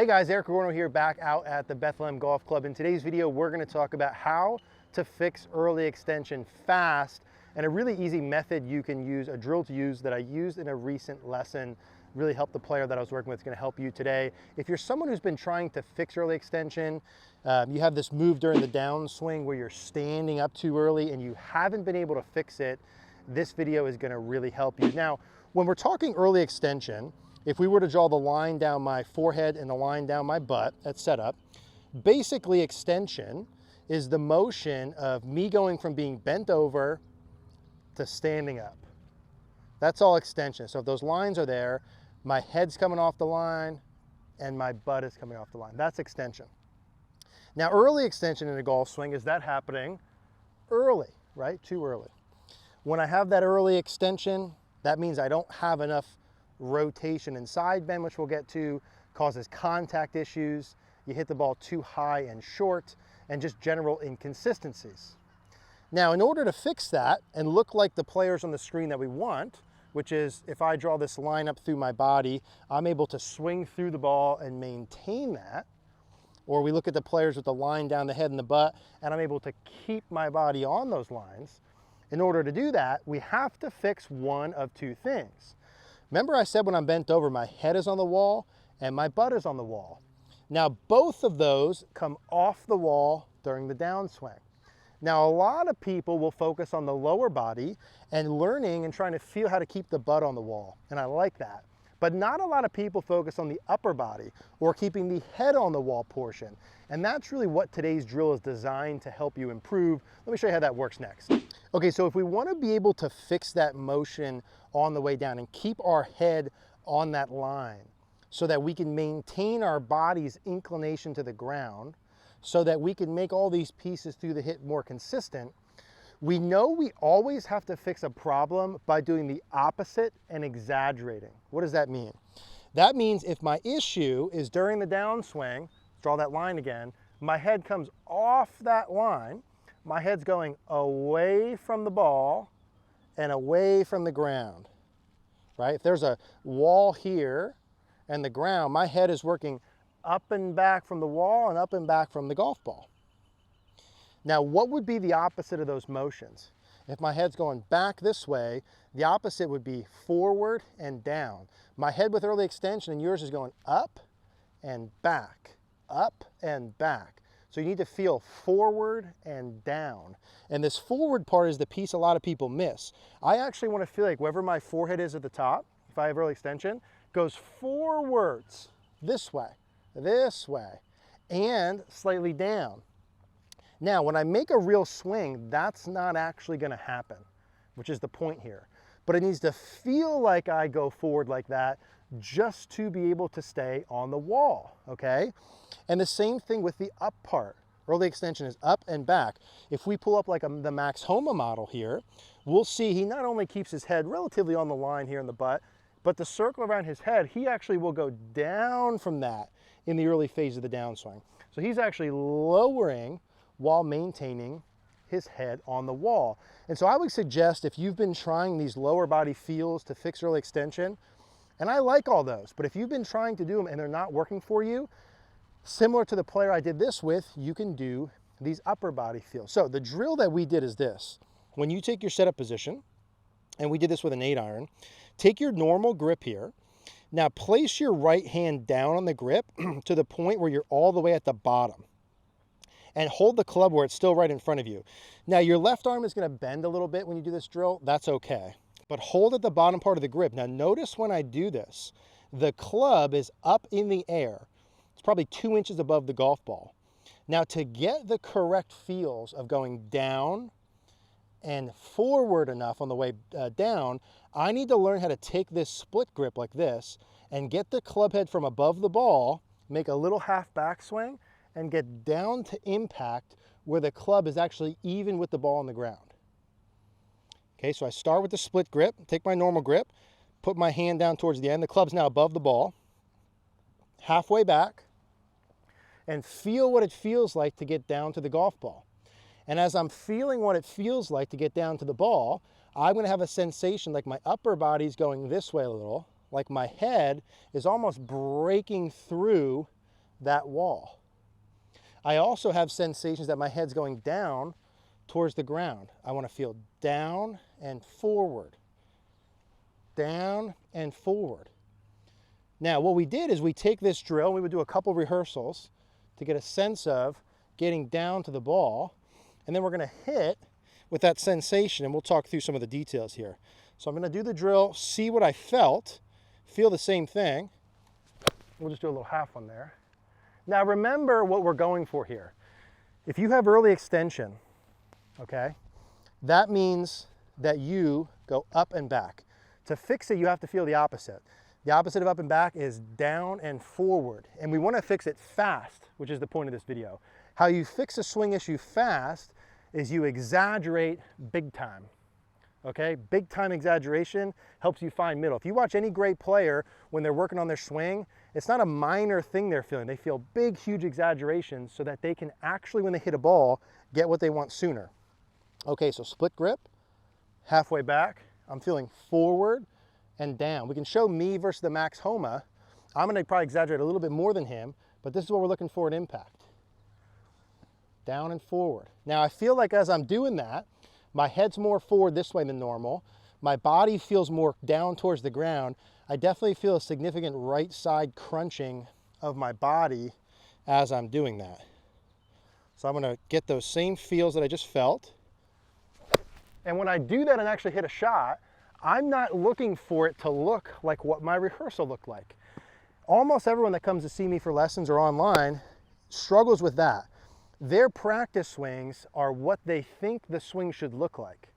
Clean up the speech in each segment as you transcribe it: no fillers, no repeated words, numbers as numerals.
Hey guys, Eric Cogorno here, back out at the Bethlehem Golf Club. In today's video, we're going to talk about how to fix early extension fast, and a really easy method you can use, a drill to use that I used in a recent lesson. Really helped the player that I was working with. It's going to help you today. If you're someone who's been trying to fix early extension, you have this move during the downswing where you're standing up too early and you haven't been able to fix it, this video is going to really help you. Now, when we're talking early extension, if we were to draw the line down my forehead and the line down my butt at setup, basically extension is the motion of me going from being bent over to standing up. That's all extension. So if those lines are there, my head's coming off the line and my butt is coming off the line. That's extension. Now, early extension in a golf swing, is that happening early, right? Too early. When I have that early extension, that means I don't have enough rotation and side bend, which we'll get to, causes contact issues. You hit the ball too high and short, and just general inconsistencies. Now, in order to fix that and look like the players on the screen that we want, which is if I draw this line up through my body, I'm able to swing through the ball and maintain that. Or we look at the players with the line down the head and the butt, and I'm able to keep my body on those lines. In order to do that, we have to fix one of two things. Remember I said when I'm bent over, my head is on the wall and my butt is on the wall. Now, both of those come off the wall during the downswing. Now, a lot of people will focus on the lower body and learning and trying to feel how to keep the butt on the wall, and I like that. But not a lot of people focus on the upper body or keeping the head on the wall portion. And that's really what today's drill is designed to help you improve. Let me show you how that works next. Okay, so if we want to be able to fix that motion on the way down and keep our head on that line so that we can maintain our body's inclination to the ground, so that we can make all these pieces through the hit more consistent, we know we always have to fix a problem by doing the opposite and exaggerating. What does that mean? That means if my issue is during the downswing, draw that line again, my head comes off that line, my head's going away from the ball and away from the ground, right? If there's a wall here and the ground, my head is working up and back from the wall and up and back from the golf ball. Now, what would be the opposite of those motions? If my head's going back this way, the opposite would be forward and down. My head with early extension and yours is going up and back, up and back. So you need to feel forward and down. And this forward part is the piece a lot of people miss. I actually want to feel like wherever my forehead is at the top, if I have early extension, goes forwards this way, and slightly down. Now, when I make a real swing, that's not actually going to happen, which is the point here. But it needs to feel like I go forward like that just to be able to stay on the wall, okay? And the same thing with the up part. Early extension is up and back. If we pull up like the Max Homa model here, we'll see he not only keeps his head relatively on the line here in the butt, but the circle around his head, he actually will go down from that in the early phase of the downswing. So he's actually lowering while maintaining his head on the wall. And so I would suggest if you've been trying these lower body feels to fix early extension, and I like all those, but if you've been trying to do them and they're not working for you, similar to the player I did this with, you can do these upper body feels. So the drill that we did is this. When you take your setup position, and we did this with an 8-iron, take your normal grip here. Now place your right hand down on the grip to the point where you're all the way at the bottom. And hold the club where it's still right in front of you. Now your left arm is going to bend a little bit when you do this drill. That's okay. But hold at the bottom part of the grip. Now notice when I do this, the club is up in the air. It's probably 2 inches above the golf ball. Now to get the correct feels of going down and forward enough on the way down, I need to learn how to take this split grip like this and get the club head from above the ball, make a little half backswing, and get down to impact where the club is actually even with the ball on the ground. Okay, so I start with the split grip, take my normal grip, put my hand down towards the end. The club's now above the ball, halfway back, and feel what it feels like to get down to the golf ball. And as I'm feeling what it feels like to get down to the ball, I'm going to have a sensation like my upper body's going this way a little, like my head is almost breaking through that wall. I also have sensations that my head's going down towards the ground. I want to feel down and forward, down and forward. Now, what we did is we take this drill, and we would do a couple rehearsals to get a sense of getting down to the ball, and then we're going to hit with that sensation, and we'll talk through some of the details here. So I'm going to do the drill, see what I felt, feel the same thing. We'll just do a little half one there. Now remember what we're going for here. If you have early extension, okay, that means that you go up and back. To fix it, you have to feel the opposite. The opposite of up and back is down and forward. And we want to fix it fast, which is the point of this video. How you fix a swing issue fast is you exaggerate big time. Okay, big time exaggeration helps you find middle. If you watch any great player when they're working on their swing, it's not a minor thing they're feeling. They feel big, huge exaggerations so that they can actually, when they hit a ball, get what they want sooner. Okay, so split grip, halfway back. I'm feeling forward and down. We can show me versus the Max Homa. I'm going to probably exaggerate a little bit more than him, but this is what we're looking for at impact. Down and forward. Now I feel like as I'm doing that, my head's more forward this way than normal. My body feels more down towards the ground. I definitely feel a significant right side crunching of my body as I'm doing that. So I'm going to get those same feels that I just felt. And when I do that and actually hit a shot, I'm not looking for it to look like what my rehearsal looked like. Almost everyone that comes to see me for lessons or online struggles with that. Their practice swings are what they think the swing should look like.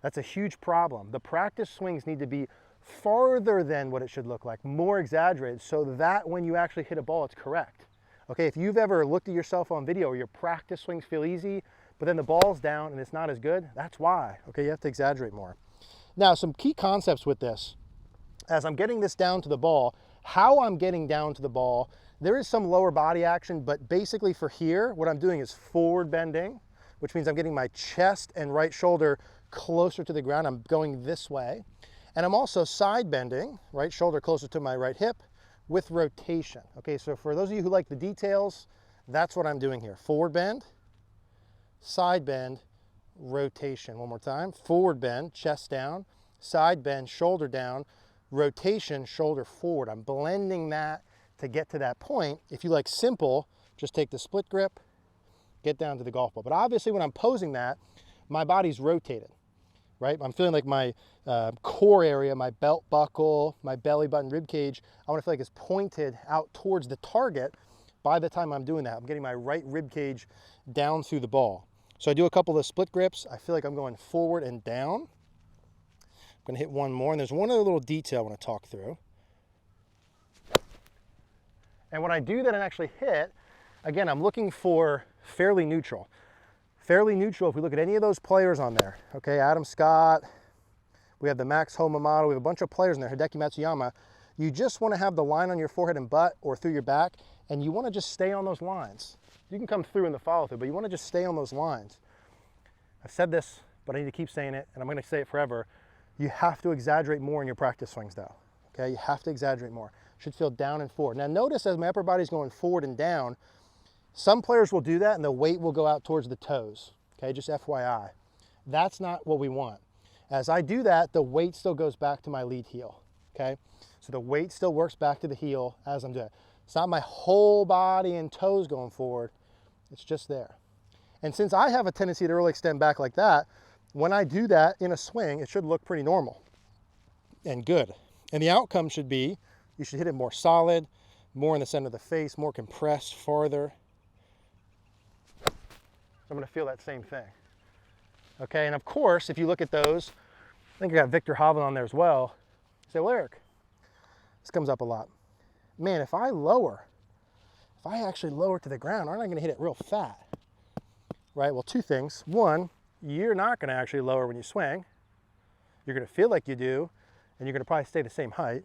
That's a huge problem. The practice swings need to be farther than what it should look like, more exaggerated, so that when you actually hit a ball, it's correct. Okay, if you've ever looked at yourself on video where your practice swings feel easy, but then the ball's down and it's not as good, that's why. Okay, you have to exaggerate more. Now, some key concepts with this, as I'm getting this down to the ball, how I'm getting down to the ball, there is some lower body action, but basically for here, what I'm doing is forward bending, which means I'm getting my chest and right shoulder closer to the ground. I'm going this way. And I'm also side bending, right shoulder closer to my right hip with rotation. Okay, so for those of you who like the details, that's what I'm doing here. Forward bend, side bend, rotation. One more time. Forward bend, chest down, side bend, shoulder down, rotation, shoulder forward. I'm blending that to get to that point. If you like simple, just take the split grip, get down to the golf ball. But obviously when I'm posing that, my body's rotated, right? I'm feeling like my core area, my belt buckle, my belly button, rib cage, I want to feel like it's pointed out towards the target by the time I'm doing that. I'm getting my right rib cage down through the ball. So I do a couple of split grips. I feel like I'm going forward and down. I'm going to hit one more, and there's one other little detail I want to talk through. And when I do that and actually hit, again, I'm looking for fairly neutral. Fairly neutral if we look at any of those players on there. Okay, Adam Scott, we have the Max Homa model, we have a bunch of players in there, Hideki Matsuyama. You just want to have the line on your forehead and butt or through your back, and you want to just stay on those lines. You can come through in the follow through, but you want to just stay on those lines. I've said this, but I need to keep saying it, and I'm going to say it forever. You have to exaggerate more in your practice swings though. Okay, you have to exaggerate more. Should feel down and forward. Now notice as my upper body's going forward and down, some players will do that and the weight will go out towards the toes. Okay, just FYI. That's not what we want. As I do that, the weight still goes back to my lead heel. Okay, so the weight still works back to the heel as I'm doing it. It's not my whole body and toes going forward. It's just there. And since I have a tendency to really extend back like that, when I do that in a swing, it should look pretty normal and good. And the outcome should be, you should hit it more solid, more in the center of the face, more compressed, farther. So I'm going to feel that same thing. Okay, and of course, if you look at those, I think I got Victor Hovland on there as well. Say, well, Eric, this comes up a lot. Man, if I actually lower to the ground, aren't I going to hit it real fat? Right, well, two things. One, you're not going to actually lower when you swing. You're going to feel like you do, and you're going to probably stay the same height.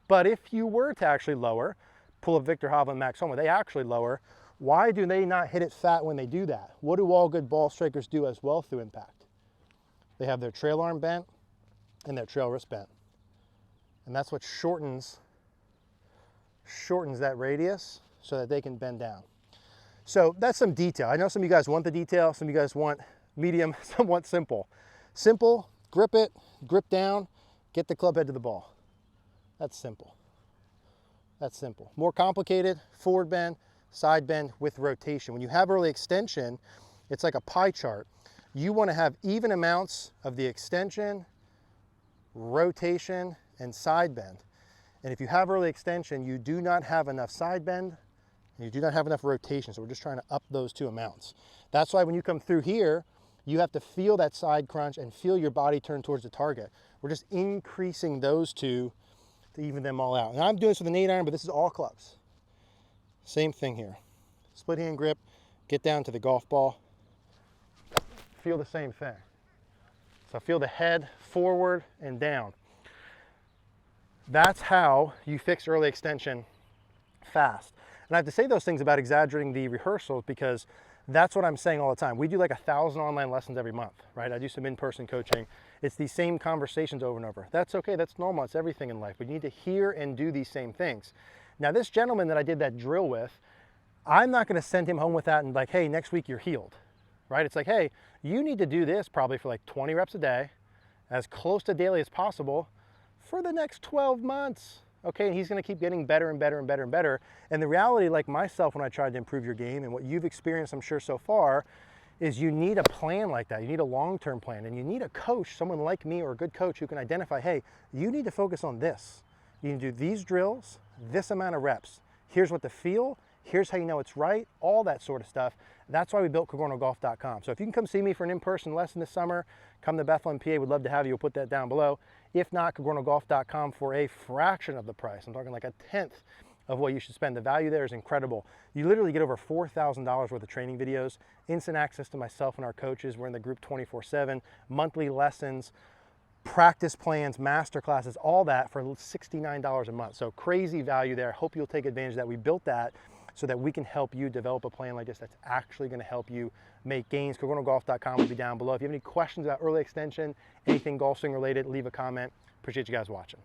But if you were to actually lower, pull up Victor Hovland, Max Homa, they actually lower. Why do they not hit it fat when they do that? What do all good ball strikers do as well through impact? They have their trail arm bent and their trail wrist bent. And that's what shortens that radius, so that they can bend down. So that's some detail. I know some of you guys want the detail, some of you guys want medium, some want simple. Simple, grip it, grip down, get the club head to the ball. That's simple. That's simple. More complicated, forward bend, side bend with rotation. When you have early extension, it's like a pie chart. You want to have even amounts of the extension, rotation, and side bend. And if you have early extension, you do not have enough side bend, and you do not have enough rotation. So we're just trying to up those two amounts. That's why when you come through here, you have to feel that side crunch and feel your body turn towards the target. We're just increasing those two to even them all out. And I'm doing this with an 8-iron, but this is all clubs. Same thing here. Split hand grip, get down to the golf ball. Feel the same thing. So feel the head forward and down. That's how you fix early extension fast. And I have to say those things about exaggerating the rehearsals because that's what I'm saying all the time. We do like 1,000 online lessons every month, right? I do some in-person coaching. It's these same conversations over and over. That's okay, that's normal, it's everything in life. We need to hear and do these same things. Now this gentleman that I did that drill with, I'm not gonna send him home with that and like, hey, next week you're healed, right? It's like, hey, you need to do this probably for like 20 reps a day, as close to daily as possible for the next 12 months. Okay, and he's gonna keep getting better and better and better and better. And the reality, like myself, when I tried to improve your game and what you've experienced, I'm sure so far, is you need a plan like that. You need a long-term plan and you need a coach, someone like me or a good coach who can identify, hey, you need to focus on this. You need to do these drills, this amount of reps. Here's what to feel, here's how you know it's right, all that sort of stuff. That's why we built CogornoGolf.com. So if you can come see me for an in-person lesson this summer, come to Bethlehem, PA, we'd love to have you. We'll put that down below. If not, CogornoGolf.com for a fraction of the price. I'm talking like a 1/10 of what you should spend. The value there is incredible. You literally get over $4,000 worth of training videos, instant access to myself and our coaches. We're in the group 24/7, monthly lessons, practice plans, master classes, all that for $69 a month. So crazy value there. Hope you'll take advantage of that. We built that so that we can help you develop a plan like this that's actually going to help you make gains. CogornoGolf.com will be down below. If you have any questions about early extension, anything golf swing related, leave a comment. Appreciate you guys watching.